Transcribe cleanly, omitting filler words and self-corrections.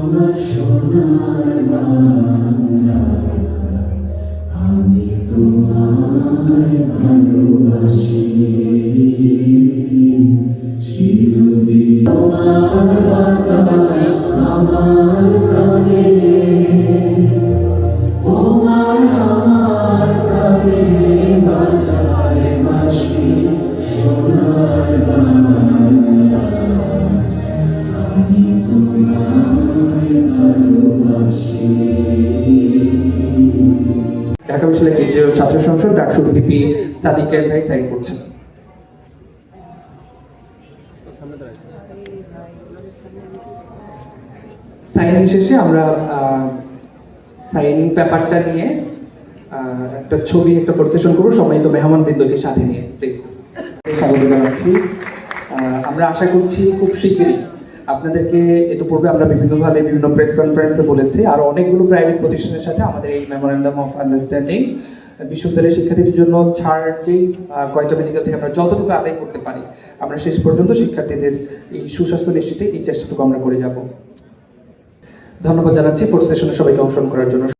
আমার সোনার বাংলা, আমি তোমায় ভালোবাসি চিরদিন। তোমার বাতাস আমার প্রাণে, তোমার আমার প্রাণে বাজায় বাঁশি সোনার বাংলা, আমি তোমায় ভালোবাসি। ঢাকা বিশ্ববিদ্যালয় কেন্দ্রীয় ছাত্র সংসদ ডাকসুর ভিপি সাদিক কায়েম ভাই সাইন করছেন। সাইনিং শেষে আমরা সাইনিং পেপারটা নিয়ে একটা ছবি, একটা প্রসেশন করবো সম্মানিত মেহমান বৃন্দকে সাথে নিয়ে। প্লিজ স্বাগত জানাচ্ছি। আমরা আশা করছি খুব শীঘ্রই আপনাদেরকে, এত পূর্বে আমরা বিভিন্নভাবে বিভিন্ন প্রেস কনফারেন্সে বলেছি, আর অনেকগুলো প্রাইভেট প্রতিষ্ঠানের সাথে আমাদের এই মেমোরেন্ডাম অফ আন্ডারস্ট্যান্ডিং বিশ্ববিদ্যালয়ের শিক্ষার্থীদের জন্য ছাড় যেই কয়টা মেডিকেল থেকে আমরা যতটুকু আদায় করতে পারি, আমরা শেষ পর্যন্ত শিক্ষার্থীদের এই সুস্বাস্থ্য নিশ্চিতে এই চেষ্টাটুকু আমরা করে যাব। ধন্যবাদ জানাচ্ছি ফোর্থ সেশনে সবাইকে অংশগ্রহণ করার জন্য।